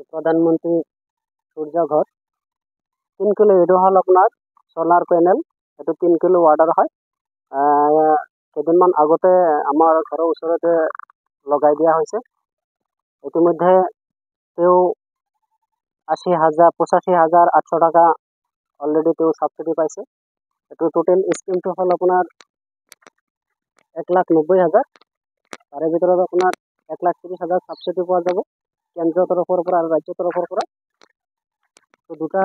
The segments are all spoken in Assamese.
প্ৰধানমন্ত্ৰী সূৰ্য ঘৰ 3 কিলো এইটো হ'ল আপোনাৰ সোলাৰ পেনেল এইটো 3 কিলো ৱাটৰ হয় কেইদিনমান আগতে আমাৰ ঘৰৰ ওচৰতে লগাই দিয়া হৈছে ইতিমধ্যে তেওঁ 85,800 টাকা অলৰেডি তেওঁ সাবসিডি পাইছে এইটো টোটেল স্কিমটো হ'ল আপোনাৰ 1,90,000 তাৰে ভিতৰত আপোনাৰ 1,30,000 সাবসিডি পোৱা যাব কেন্দ্ৰীয় তৰফৰ পৰা আৰু ৰাজ্য তৰফৰ পৰা তো দুটা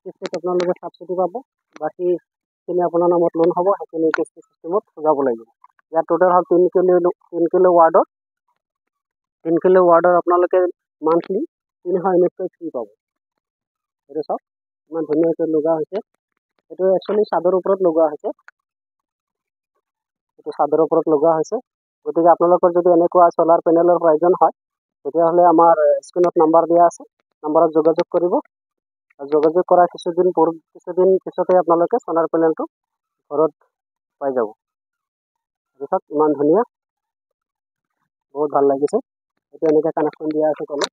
কিস্তিত আপোনালোকে সাবসিডি পাব বাকীখিনি আপোনাৰ নামত লোন হ'ব সেইখিনি কিস্তি চিষ্টেমত যাব লাগিব ইয়াত টোটেল হ'ল 3 কিলো ৱাৰ্ডৰ আপোনালোকে মান্থলি 300 ইউনিটকৈ ফ্ৰী পাব এইটো চাওক ইমান ধুনীয়াকৈ লগা হৈছে এইটো একচুৱেলি চাদৰ ওপৰত লগোৱা হৈছে গতিকে আপোনালোকৰ যদি এনেকুৱা সোলাৰ পেনেলৰ প্ৰয়োজন হয় তেতিয়াহ'লে আমাৰ স্ক্ৰীনত নাম্বাৰ দিয়া আছে নাম্বাৰত যোগাযোগ কৰিব আৰু যোগাযোগ কৰাৰ কিছুদিন পিছতে আপোনালোকে সোলাৰ পেনেলটো ঘৰত পাই যাব চাওক ইমান ধুনীয়া বহুত ভাল লাগিছে এইটো এনেকৈ কানেকশ্যন দিয়া আছে তলত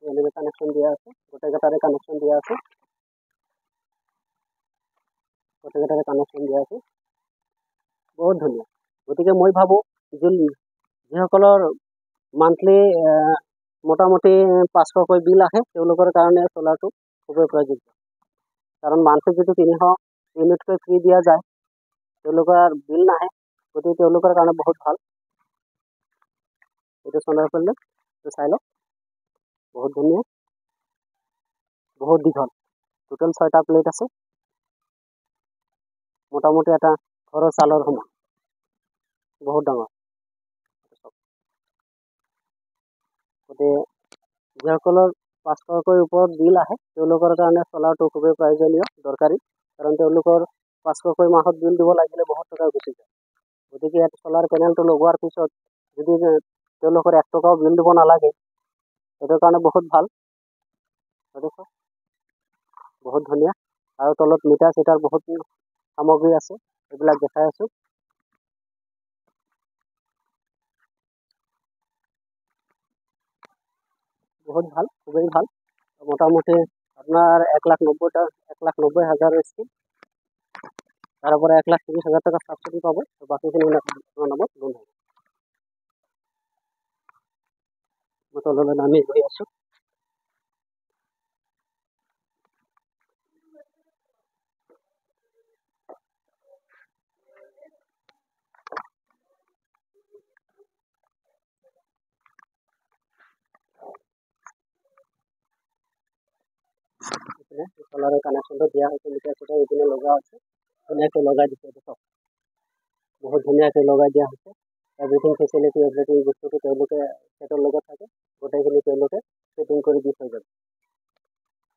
এনেকৈ কানেকশ্যন দিয়া আছে গোটেইকেইটাৰে কানেকশ্যন দিয়া আছে বহুত ধুনীয়া গতিকে মই ভাবোঁ যিসকলৰ মান্থলি মোটামুটি 500কৈ বিল আহে তেওঁলোকৰ কাৰণে সোলাৰটো খুবেই প্ৰয়োজনীয় কাৰণ মান্থলি যদি 300 ইউনিটকৈ ফ্ৰী দিয়া যায় তেওঁলোকৰ বিল নাহে গতিকে তেওঁলোকৰ কাৰণে বহুত ভাল এইটো সোলাৰ পেনেল এইটো চাই লওক বহুত ধুনীয়া বহুত দীঘল টোটেল 6টা প্লেট আছে মোটামুটি এটা ঘৰৰ চালৰ সমান বহুত ডাঙৰ গতিকে যিসকলৰ 500কৈ ওপৰত বিল আহে তেওঁলোকৰ কাৰণে সোলাৰটো খুবেই প্ৰয়োজনীয় দৰকাৰী কাৰণ তেওঁলোকৰ 500কৈ মাহত বিল দিব লাগিলে বহুত টকা গুচি যায় গতিকে ইয়াত সোলাৰ পেনেলটো লগোৱাৰ পিছত যদি তেওঁলোকৰ 1 টকাও বিল দিব নালাগে সেইটো কাৰণে বহুত ভাল বহুত ধুনীয়া আৰু তলত মিটাৰ চিটাৰ বহুত সামগ্ৰী আছে এইবিলাক দেখাই আছো বহুত ভাল খুবেই ভাল মোটামুটি আপনার 1,90,000 স্কিম তার উপরে 1,30,000 টাকা সাবসিডি পাবো তো বাকিখিনি আপনার নামত লোন হবে তললৈ নামি গৈ আছো সোলাৰৰ কানেকশ্যনটো দিয়া হৈছে মিটাৰ চিটাৰ এইপিনে লগা আছে ধুনীয়াকৈ লগাই দিছে দেখক বহুত ধুনীয়াকৈ লগাই দিয়া হৈছে এভৰিথিং ফেচিলিটি এভৰিথিং বস্তুটো তেওঁলোকে সেটৰ লগত থাকে গোটেইখিনি তেওঁলোকে ফিটিং কৰি দি থৈ যাব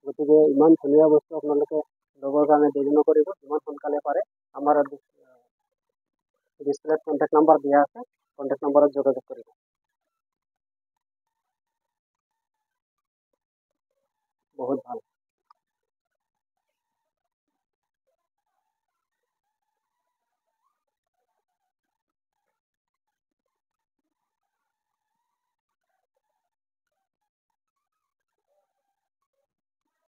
গতিকে ইমান ধুনীয়া বস্তু আপোনালোকে ল'বৰ কাৰণে দেৰি নকৰিব যিমান সোনকালে পাৰে আমাৰ ডিছপ্লেত কণ্টেক্ট নাম্বাৰ দিয়া আছে কণ্টেক্ট নাম্বাৰত যোগাযোগ কৰিব বহুত ভাল